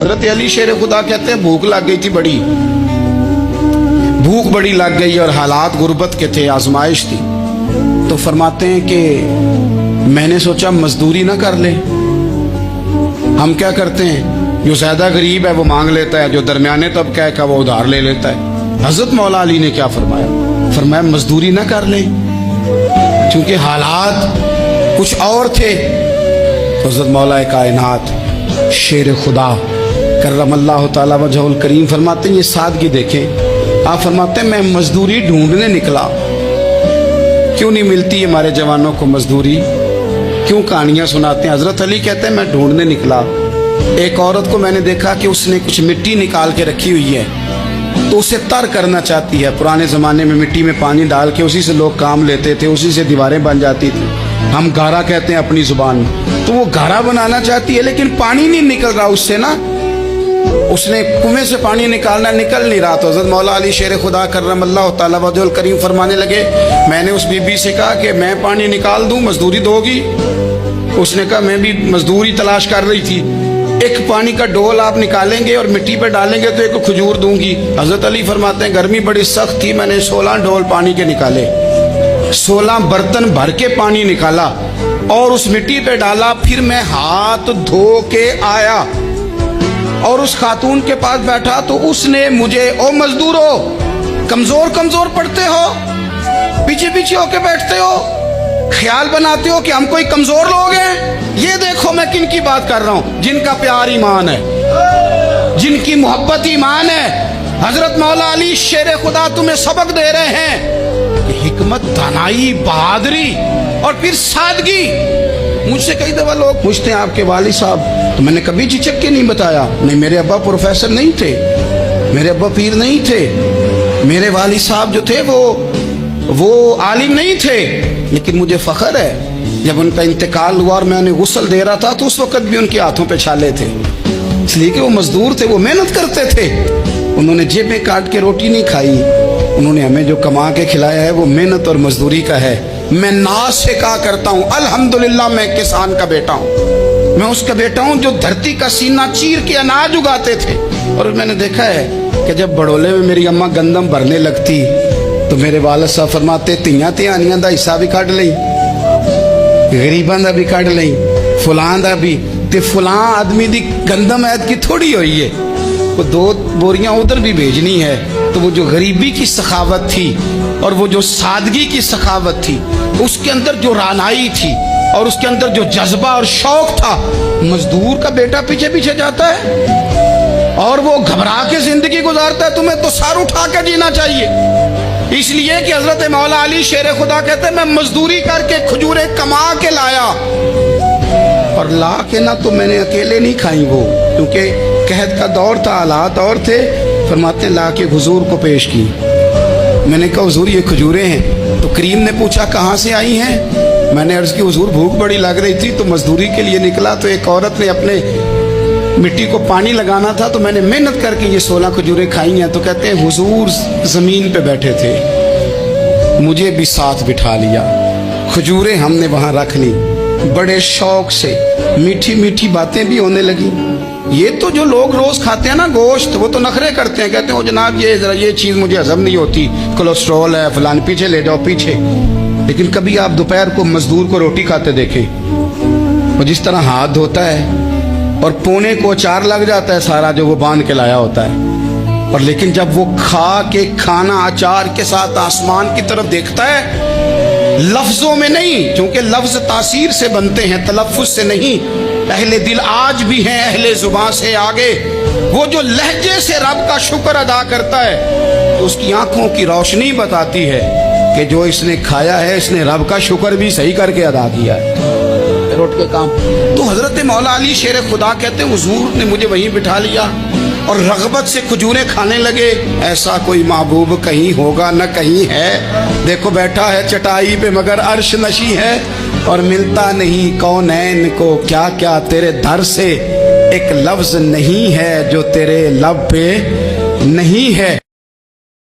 हजरत अली शेर खुदा कहते हैं भूख लग गई थी बड़ी, भूख बड़ी लग गई और हालात गुर्बत के थे, आजमाइश थी। तो फरमाते हैं कि मैंने सोचा मजदूरी ना कर ले। हम क्या करते हैं, जो ज्यादा गरीब है वो मांग लेता है, जो दरमियाने तबका है का वो उधार ले लेता है। हजरत मौला अली ने क्या फरमाया, फरमाया मजदूरी ना कर ले, क्योंकि हालात कुछ और थे। हजरत मौला कायनात शेर खुदा करमल्लाहु ताला वजहुल करीम फरमाते हैं, ये सादगी देखें। आप फरमाते हैं मैं मजदूरी ढूंढने निकला, क्यों नहीं मिलती हमारे जवानों को मजदूरी, क्यों कहानियां सुनाते हैं। हजरत अली कहते हैं मैं ढूंढने निकला, एक औरत को मैंने देखा कि उसने कुछ मिट्टी निकाल के रखी हुई है, तो उसे तर करना चाहती है। पुराने जमाने में मिट्टी में पानी डाल के उसी से लोग काम लेते थे, उसी से दीवारें बन जाती थी, हम गारा कहते हैं अपनी जुबान में। तो वो गारा बनाना चाहती है, लेकिन पानी नहीं निकल रहा उससे ना, उसने कुएं से पानी निकालना, निकल नहीं रहा। तो हज़रत मौला अली शेर खुदा करमल्लाहु ताला वजहुल करीम फरमाने लगे, मैंने उस बीबी से कहा कि मैं पानी निकाल दूं, मजदूरी दोगी? उसने कहा मैं भी मजदूरी तलाश कर रही थी, एक पानी का डोल आप निकालेंगे और मिट्टी पे डालेंगे तो एक खजूर दूंगी। हजरत अली फरमाते हैं गर्मी बड़ी सख्त थी, मैंने 16 डोल पानी के निकाले, 16 बर्तन भर के पानी निकाला और उस मिट्टी पे डाला। फिर मैं हाथ धो के आया और उस खातून के पास बैठा, तो उसने मुझे, ओ मजदूरो कमजोर कमजोर पड़ते हो, पीछे पीछे होके बैठते हो, ख्याल बनाते हो कि हम कोई कमजोर लोग हैं। ये देखो मैं किन की बात कर रहा हूं, जिनका प्यार ईमान है, जिनकी मोहब्बत ईमान है। हजरत मौला अली शेर खुदा तुम्हें सबक दे रहे हैं कि हिकमत, दानाई, बहादुरी और फिर सादगी। मुझसे कई दफा लोग पूछते हैं आपके वालिद साहब, तो मैंने कभी झिझक के नहीं बताया, नहीं मेरे अब्बा प्रोफेसर नहीं थे, मेरे अब्बा पीर नहीं थे, मेरे वालिद साहब जो थे वो आलिम नहीं थे। लेकिन मुझे फख्र है जब उनका इंतकाल हुआ और मैं उन्हें गुस्ल दे रहा था, तो उस वक्त भी उनके हाथों पे छाले थे, इसलिए कि वो मजदूर थे, वो मेहनत करते थे। उन्होंने जेबें काट के रोटी नहीं खाई, उन्होंने हमें जो कमा के खिलाया है वो मेहनत और मजदूरी का है। मैं नाज से कहा करता हूँ अल्हम्दुलिल्लाह मैं किसान का बेटा हूँ, मैं उसका बेटा हूँ जो धरती का सीना चीर के अनाज उगाते थे। और मैंने देखा है कि जब बड़ोले में मेरी अम्मा गंदम भरने लगती तो मेरे वालिद साहब फरमाते तियां तिहानियां दा हिस्सा भी कढ़ लई, गरीबां दा भी कढ़ लई, फलां दा भी, ते फलां आदमी दी गंदम ऐद की थोड़ी हुई है, वो 2 बोरियां उधर भी भेजनी है। तो वो जो गरीबी की सखावत थी और वो जो सादगी की सखावत थी, उसके अंदर जो रानाई थी और उसके अंदर जो जज्बा और शौक था, मजदूर का बेटा पीछे पीछे जाता है और वो घबरा के जिंदगी गुजारता है। तुम्हें तो सर उठा के जीना चाहिए। इसलिए कि हजरत मौला अली शेर खुदा कहते हैं मैं मजदूरी करके खजूरें कमा के लाया, और ला के ना तो मैंने अकेले नहीं खाई वो, क्योंकि कहत का दौर था, हालात और थे। फरमाते ला के हुजूर को पेश की, मैंने कहा हुजूर ये खजूरें हैं। तो करीम ने पूछा कहाँ से आई हैं? मैंने अर्ज की हुजूर भूख बड़ी लग रही थी तो मजदूरी के लिए निकला, तो एक औरत ने अपने मिट्टी को पानी लगाना था, तो मैंने मेहनत करके ये 16 खजूरें खाई हैं। तो कहते हैं हुजूर जमीन पे बैठे थे, मुझे भी साथ बिठा लिया, खजूरें हमने वहां रख ली, बड़े शौक से मीठी मीठी बातें भी होने लगी। ये तो जो लोग रोज खाते हैं ना गोश्त, वो तो नखरे करते हैं, कहते हैं जनाब ये जरा ये चीज मुझे हजम नहीं होती, कोलेस्ट्रॉल है फलान, पीछे ले जाओ पीछे। लेकिन कभी आप दोपहर को मजदूर को रोटी खाते देखे, वो जिस तरह हाथ धोता है और पोने को अचार लग जाता है सारा जो वो बांध के लाया होता है, और लेकिन जब वो खा के खाना अचार के साथ आसमान की तरफ देखता है, लफ्जों में नहीं, क्योंकि लफ्ज तासीर से बनते हैं, तलफ्फुज से नहीं। अहले दिल आज भी हैं अहले जुबान से आगे। वो जो लहजे से रब का शुक्र अदा करता है, तो उसकी आंखों की रोशनी बताती है कि जो इसने खाया है इसने रब का शुक्र भी सही करके अदा किया है, रोट के काम। तो हजरत मौला अली शेर खुदा कहते हैं हुजूर ने मुझे वहीं बिठा लिया और रगबत से खजूरें खाने लगे। ऐसा कोई महबूब कहीं होगा न कहीं है, देखो बैठा है चटाई पे मगर अर्श नशी है, और मिलता नहीं कौनैन को क्या क्या तेरे दर से, एक लफ्ज नहीं है जो तेरे लब पे नहीं है।